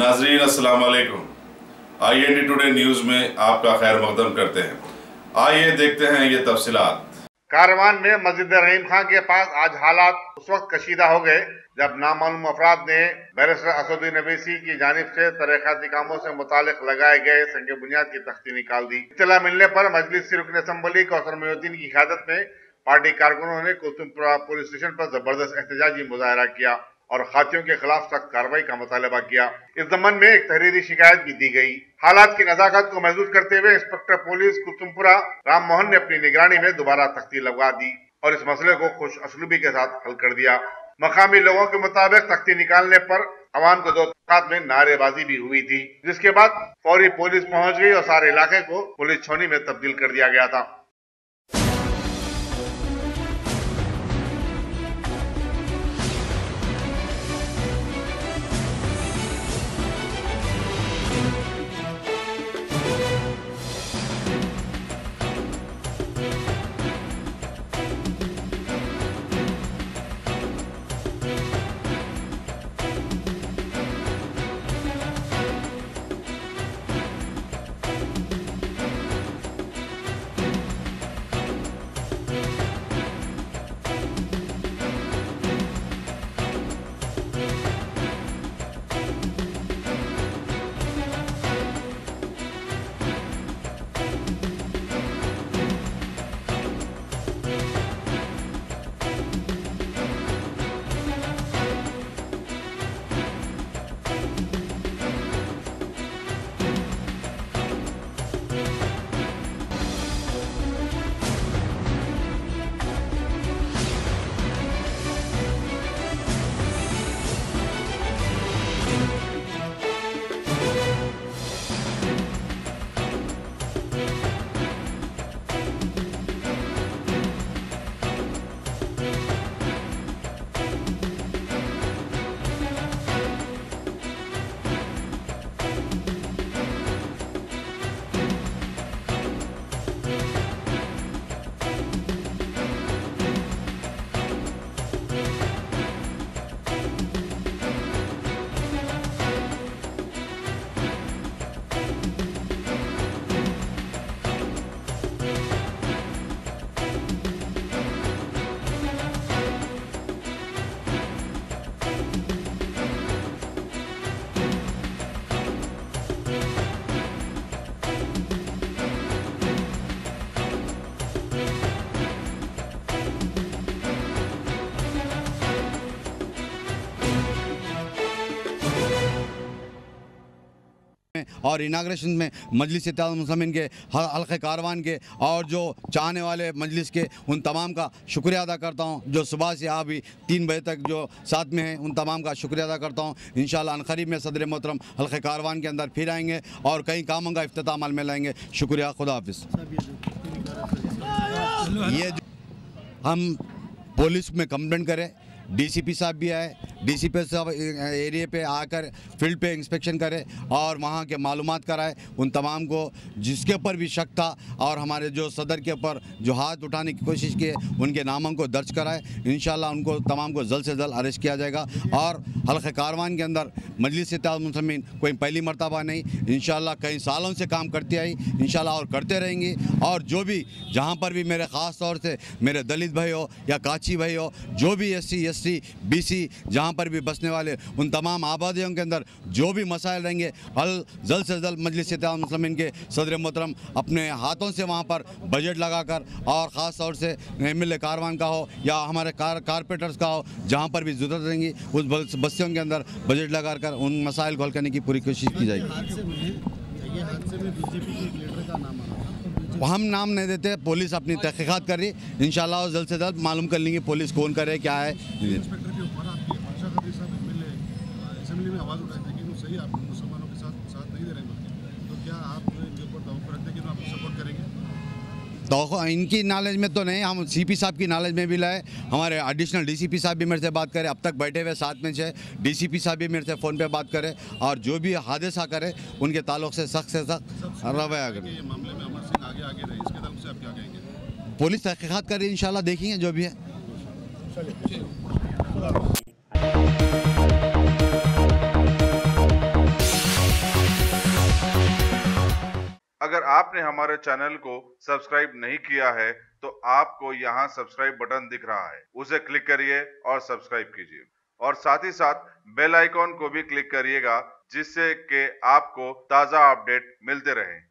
नाजरीन अस्सलाम वालेकुम। IND टुडे न्यूज़ में आपका खैर मकदम करते हैं। आइए देखते हैं ये तफसीलात। कारवान में मस्जिद रहीम खां के पास आज हालात उस वक्त कशीदा हो गए जब नामालूम अफराद ने बैरिस्टर असदुद्दीन अवैसी की जानिब से तरीक़ाती कामों से मुतालिक लगाए गए संग बुनियाद की तख्ती निकाल दी। इत्तला मिलने पर मजलिस रुकन असम्बली कौसर मोइनुद्दीन की क़यादत में पार्टी कारकुनों ने कुतुबपुरा पुलिस स्टेशन पर जबरदस्त एहतजाजी मुजाहरा किया और खातियों के खिलाफ सख्त कार्रवाई का मुतालबा किया। इस ज़मन में एक तहरीरी शिकायत भी दी गई। हालात की नज़ाकत को महसूस करते हुए इंस्पेक्टर पुलिस कुतुबपुरा राम मोहन ने अपनी निगरानी में दोबारा तख्ती लगवा दी और इस मसले को खुश असलूबी के साथ हल कर दिया। मकामी लोगों के मुताबिक तख्ती निकालने पर अवाम को दो तबकात में नारेबाजी भी हुई थी, जिसके बाद फौरी पुलिस पहुंच गई और सारे इलाके को पुलिस छावनी में तब्दील कर दिया गया था। और इनाग्रेशन में मजलिस इत्तेहादुल मुस्लिमीन के हल्क़े कारवान के और जो चाहने वाले मजलिस के उन तमाम का शुक्रिया अदा करता हूँ। जो सुबह से अभी 3 बजे तक जो साथ में हैं उन तमाम का शुक्रिया अदा करता हूँ। इंशाअल्लाह अनक़रीब में सदर मोहतरम हल्क़े कारवान के अंदर फिर आएंगे और कई कामों का इफ्तिताह अमल में लाएंगे। शुक्रिया, खुदा हाफिज़। ये हम पुलिस में कंप्लेंट करें, DCP साहब भी आए, DCP साहब एरिया पे आकर फील्ड पे इंस्पेक्शन करे और वहाँ के मालूमात कराए उन तमाम को जिसके ऊपर भी शक था और हमारे जो सदर के ऊपर जो हाथ उठाने की कोशिश की उनके नामों को दर्ज कराए। इंशाल्लाह उनको तमाम को जल्द से जल्द अरेस्ट किया जाएगा और हल्क़े कारवान के अंदर मजलिस इत्तेहादुल मुस्लिमीन कोई पहली मरतबा नहीं, इंशाल्लाह कई सालों से काम करती आई, इंशाल्लाह और करते रहेंगी। और जो भी जहाँ पर भी मेरे ख़ास तौर से मेरे दलित भाई हो या काची भाई हो, जो भी SC ST BC जहाँ पर भी बसने वाले उन तमाम आबादियों के अंदर जो भी मसाइल रहेंगे हल जल्द से जल्द मजलिस इत्तेहादुल मुस्लिमीन के सदर मोहतरम अपने हाथों से वहाँ पर बजट लगाकर और ख़ास तौर से MLA कारवान का हो या हमारे कारपोरेटर्स का हो, जहाँ पर भी ज़रूरत रहेंगी उस बस्तियों के अंदर बजट लगा कर उन मसाइल को हल करने की पूरी कोशिश की जाएगी। हम नाम नहीं देते, पुलिस अपनी तहकीकात कर रही, इंशाल्लाह जल्द से जल्द मालूम कर लेंगे पुलिस कौन करे क्या है। तो इनकी नॉलेज में तो नहीं, हम CP साहब की नॉलेज में भी लाए, हमारे एडिशनल DCP साहब भी मेरे से बात करें, अब तक बैठे हुए साथ में से DCP साहब भी मेरे से फ़ोन पे बात करें और जो भी हादसा करे उनके ताल्लुक़ से सख्त रवैया करें। पुलिस तहकीकात कर रही है, इंशाल्लाह देखेंगे जो भी है। अगर आपने हमारे चैनल को सब्सक्राइब नहीं किया है तो आपको यहाँ सब्सक्राइब बटन दिख रहा है, उसे क्लिक करिए और सब्सक्राइब कीजिए और साथ ही साथ बेल आइकॉन को भी क्लिक करिएगा जिससे कि आपको ताज़ा अपडेट मिलते रहें।